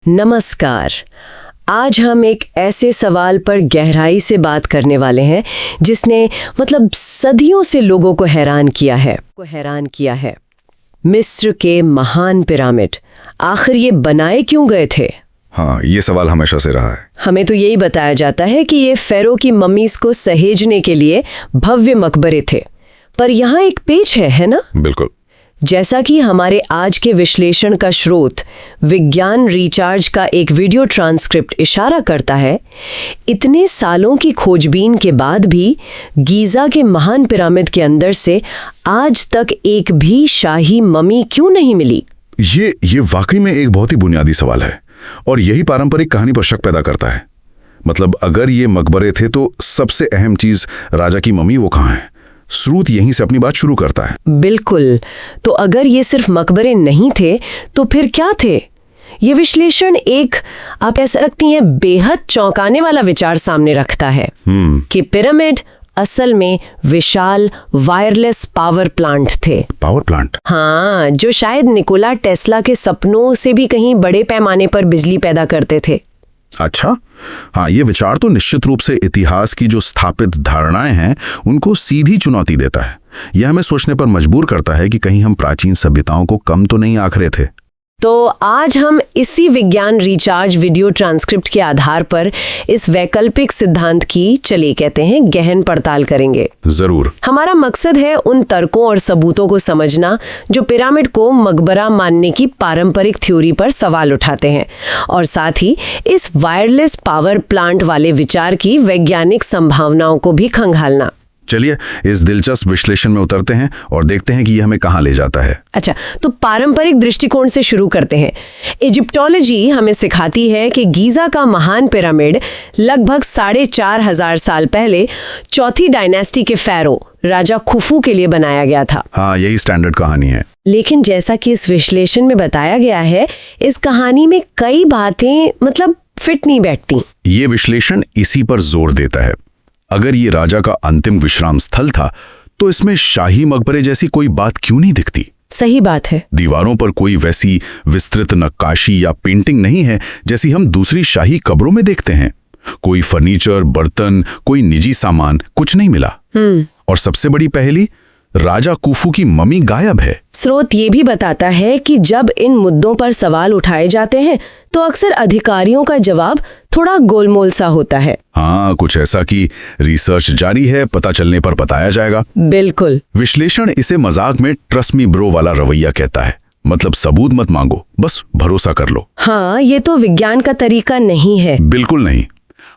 नमस्कार। आज हम एक ऐसे सवाल पर गहराई से बात करने वाले हैं जिसने सदियों से लोगों को हैरान किया है। मिस्र के महान पिरामिड आखिर ये बनाए क्यों गए थे? हाँ, ये सवाल हमेशा से रहा है। हमें तो यही बताया जाता है कि ये फेरो की मम्मीज को सहेजने के लिए भव्य मकबरे थे, पर यहाँ एक पेच है ना? बिल्कुल। जैसा कि हमारे आज के विश्लेषण का स्रोत विज्ञान रिचार्ज का एक वीडियो ट्रांसक्रिप्ट इशारा करता है, इतने सालों की खोजबीन के बाद भी गीज़ा के महान पिरामिड के अंदर से आज तक एक भी शाही मम्मी क्यों नहीं मिली? ये वाकई में एक बहुत ही बुनियादी सवाल है और यही पारंपरिक कहानी पर शक पैदा करता है। अगर ये मकबरे थे तो सबसे अहम चीज राजा की मम्मी वो कहाँ है? स्रोत यहीं से अपनी बात शुरू करता है। बिल्कुल। तो अगर ये सिर्फ मकबरे नहीं थे तो फिर क्या थे? ये विश्लेषण एक, आप कह सकती हैं, बेहद चौंकाने वाला विचार सामने रखता है कि पिरामिड असल में विशाल वायरलेस पावर प्लांट थे। Power plant? हाँ, जो शायद निकोला टेस्ला के सपनों से भी कहीं बड़े पैमाने पर बिजली पैदा करते थे। अच्छा, हाँ, ये विचार तो निश्चित रूप से इतिहास की जो स्थापित धारणाएं हैं उनको सीधी चुनौती देता है। यह हमें सोचने पर मजबूर करता है कि कहीं हम प्राचीन सभ्यताओं को कम तो नहीं आंक रहे थे। तो आज हम इसी विज्ञान रिचार्ज वीडियो ट्रांसक्रिप्ट के आधार पर इस वैकल्पिक सिद्धांत की, चलिए कहते हैं, गहन पड़ताल करेंगे। जरूर। हमारा मकसद है उन तर्कों और सबूतों को समझना जो पिरामिड को मकबरा मानने की पारंपरिक थ्योरी पर सवाल उठाते हैं, और साथ ही इस वायरलेस पावर प्लांट वाले विचार की वैज्ञानिक संभावनाओं को भी खंगालना। चलिए इस दिलचस्प विश्लेषण में उतरते हैं और देखते हैं कि यह हमें कहां ले जाता है। अच्छा, तो पारंपरिक दृष्टिकोण से शुरू करते हैं। इजिप्टोलॉजी हमें सिखाती है कि गीज़ा का महान पिरामिड लगभग 4500 साल पहले चौथी डायनेस्टी के फेरो राजा खुफू के लिए बनाया गया था। हाँ, यही स्टैंडर्ड कहानी है। लेकिन जैसा कि इस विश्लेषण में बताया गया है, इस कहानी में कई बातें फिट नहीं बैठती। ये विश्लेषण इसी पर जोर देता है। अगर ये राजा का अंतिम विश्राम स्थल था तो इसमें शाही मकबरे जैसी कोई बात क्यों नहीं दिखती? सही बात है। दीवारों पर कोई वैसी विस्तृत नक्काशी या पेंटिंग नहीं है जैसी हम दूसरी शाही कब्रों में देखते हैं। कोई फर्नीचर, बर्तन, कोई निजी सामान, कुछ नहीं मिला। और सबसे बड़ी पहेली, राजा कुफू की मम्मी गायब है। स्रोत ये भी बताता है कि जब इन मुद्दों पर सवाल उठाए जाते हैं तो अक्सर अधिकारियों का जवाब थोड़ा गोलमोल सा होता है। हाँ, कुछ ऐसा कि रिसर्च जारी है, पता चलने पर बताया जाएगा। बिल्कुल। विश्लेषण इसे मजाक में ट्रस्ट मी ब्रो वाला रवैया कहता है। सबूत मत मांगो, बस भरोसा कर लो। हाँ, ये तो विज्ञान का तरीका नहीं है। बिल्कुल नहीं।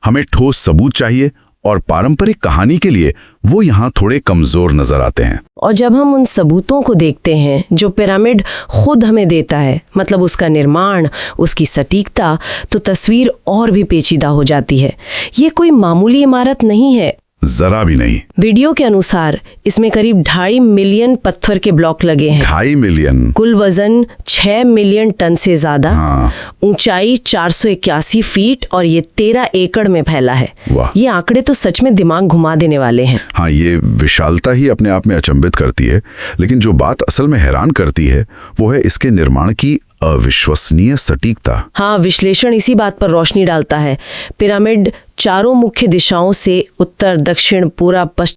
हमें ठोस सबूत चाहिए और पारंपरिक कहानी के लिए वो यहाँ थोड़े कमजोर नजर आते हैं। और जब हम उन सबूतों को देखते हैं जो पिरामिड खुद हमें देता है, उसका निर्माण, उसकी सटीकता, तो तस्वीर और भी पेचीदा हो जाती है। ये कोई मामूली इमारत नहीं है, जरा भी नहीं। वीडियो के अनुसार इसमें करीब 2.5 मिलियन पत्थर के ब्लॉक लगे हैं। 2.5 मिलियन? कुल वजन 6 मिलियन टन से ज्यादा। हाँ। ऊंचाई 481 फीट और ये 13 एकड़ में फैला है। वाह। ये आंकड़े तो सच में दिमाग घुमा देने वाले हैं। हाँ, ये विशालता ही अपने आप में अचंभित करती है, लेकिन जो बात असल में हैरान करती है वो है इसके निर्माण की अविश्वसनीय सटीकता। हाँ, विश्लेषण इसी बात पर रोशनी डालता है। पिरामिड चारों मुख्य दिशाओं से, उत्तर, दक्षिण, पूर्व, पश्चिम,